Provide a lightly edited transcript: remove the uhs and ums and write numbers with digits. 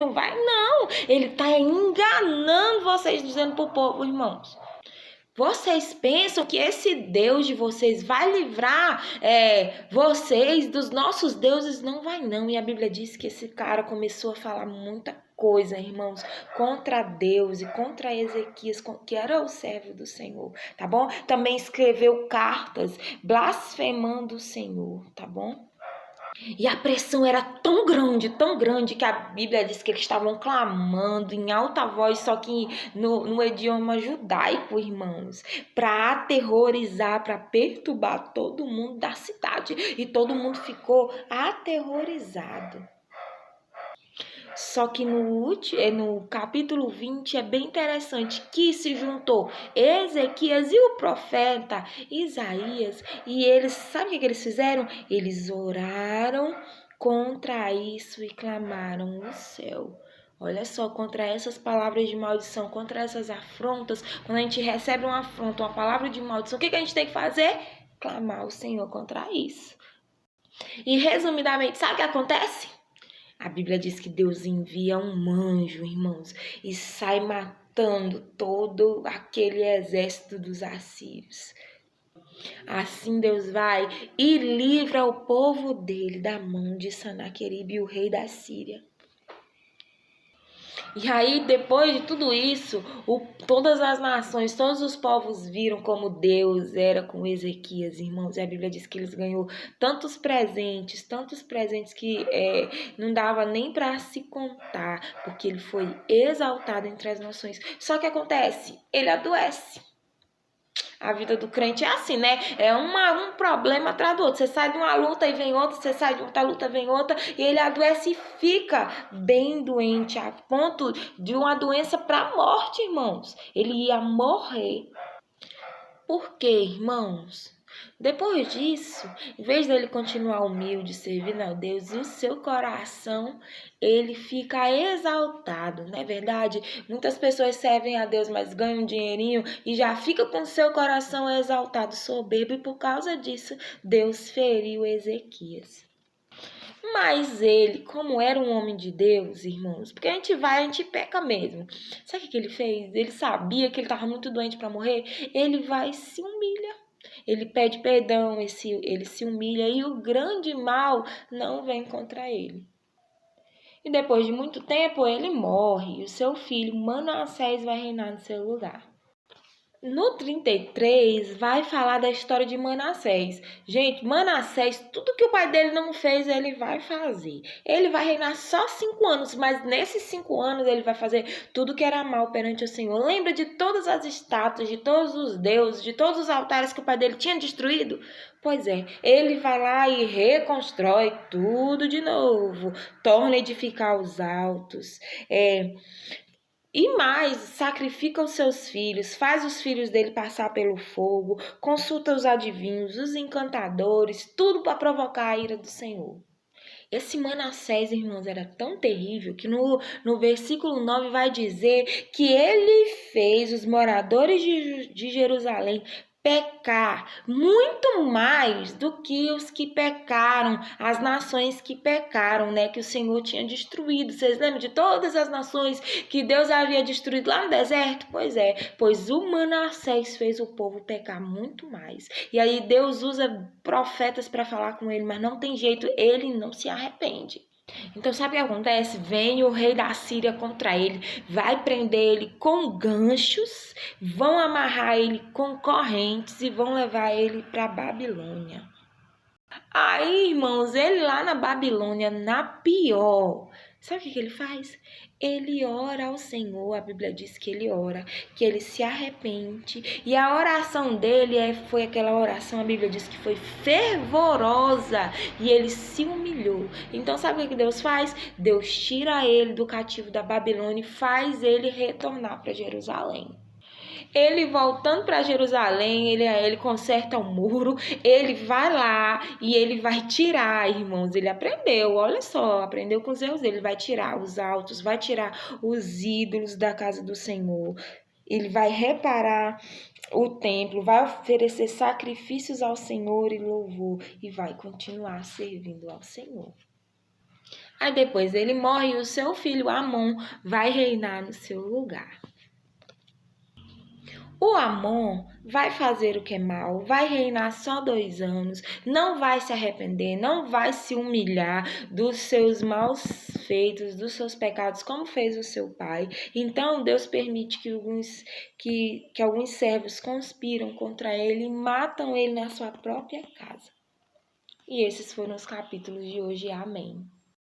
não vai, não. Ele está enganando vocês, dizendo para o povo, irmãos. Vocês pensam que esse Deus de vocês vai livrar vocês dos nossos deuses? Não vai, não. E a Bíblia diz que esse cara começou a falar muita coisa, irmãos, contra Deus e contra Ezequias, que era o servo do Senhor, tá bom? Também escreveu cartas blasfemando o Senhor, tá bom? E a pressão era tão grande, que a Bíblia diz que eles estavam clamando em alta voz, só que no idioma judaico, irmãos, para aterrorizar, para perturbar todo mundo da cidade. E todo mundo ficou aterrorizado. Só que no capítulo 20 é bem interessante que se juntou Ezequias e o profeta Isaías. E eles, sabe o que eles fizeram? Eles oraram contra isso e clamaram o céu. Olha só, contra essas palavras de maldição, contra essas afrontas, quando a gente recebe uma afronta, uma palavra de maldição, o que a gente tem que fazer? Clamar ao Senhor contra isso. E resumidamente, sabe o que acontece? A Bíblia diz que Deus envia um anjo, irmãos, e sai matando todo aquele exército dos assírios. Assim Deus vai e livra o povo dele da mão de Sanaqueribe, o rei da Síria. E aí, depois de tudo isso, todas as nações, todos os povos viram como Deus era com Ezequias, irmãos. E a Bíblia diz que eles ganhou tantos presentes que não dava nem para se contar, porque ele foi exaltado entre as nações. Só que acontece, ele adoece. A vida do crente é assim, né? É um problema atrás do outro. Você sai de uma luta e vem outra, você sai de outra luta, vem outra, e ele adoece e fica bem doente, a ponto de uma doença para a morte, irmãos. Ele ia morrer. Por quê, irmãos? Depois disso, em vez dele continuar humilde, servindo a Deus, e o seu coração, ele fica exaltado, não é verdade? Muitas pessoas servem a Deus, mas ganham um dinheirinho e já fica com seu coração exaltado, soberbo, e por causa disso, Deus feriu Ezequias. Mas ele, como era um homem de Deus, irmãos, porque a gente peca mesmo. Sabe o que ele fez? Ele sabia que ele estava muito doente para morrer, ele vai e se humilha. Ele pede perdão, ele se humilha e o grande mal não vem contra ele. E depois de muito tempo ele morre e o seu filho Manassés vai reinar no seu lugar. No 33 vai falar da história de Manassés. Gente, Manassés, tudo que o pai dele não fez, ele vai fazer. Ele vai reinar só 5 anos, mas nesses 5 anos ele vai fazer tudo que era mal perante o Senhor. Lembra de todas as estátuas, de todos os deuses, de todos os altares que o pai dele tinha destruído? Pois é, ele vai lá e reconstrói tudo de novo, torna a edificar os altos, e mais, sacrifica os seus filhos, faz os filhos dele passar pelo fogo, consulta os adivinhos, os encantadores, tudo para provocar a ira do Senhor. Esse Manassés, irmãos, era tão terrível que no versículo 9 vai dizer que ele fez os moradores de Jerusalém pecar muito mais do que os que pecaram, as nações que pecaram, né, que o Senhor tinha destruído. Vocês lembram de todas as nações que Deus havia destruído lá no deserto? Pois o Manassés fez o povo pecar muito mais. E aí Deus usa profetas para falar com ele, mas não tem jeito, ele não se arrepende. Então sabe o que acontece? Vem o rei da Síria contra ele, vai prender ele com ganchos, vão amarrar ele com correntes e vão levar ele para Babilônia. Aí, irmãos, ele lá na Babilônia, na pior, sabe o que ele faz? Ele ora ao Senhor, a Bíblia diz que ele ora, que ele se arrepende, e a oração dele foi aquela oração, a Bíblia diz que foi fervorosa, e ele se humilhou. Então sabe o que Deus faz? Deus tira ele do cativo da Babilônia e faz ele retornar para Jerusalém. Ele voltando para Jerusalém, ele conserta o muro, ele vai lá e ele vai tirar, irmãos, ele aprendeu, olha só, aprendeu com os erros dele, ele vai tirar os altos, vai tirar os ídolos da casa do Senhor, ele vai reparar o templo, vai oferecer sacrifícios ao Senhor e louvor e vai continuar servindo ao Senhor. Aí depois ele morre e o seu filho Amon vai reinar no seu lugar. O Amon vai fazer o que é mal, vai reinar só 2 anos, não vai se arrepender, não vai se humilhar dos seus maus feitos, dos seus pecados, como fez o seu pai. Então Deus permite que alguns servos conspiram contra ele e matam ele na sua própria casa. E esses foram os capítulos de hoje. Amém.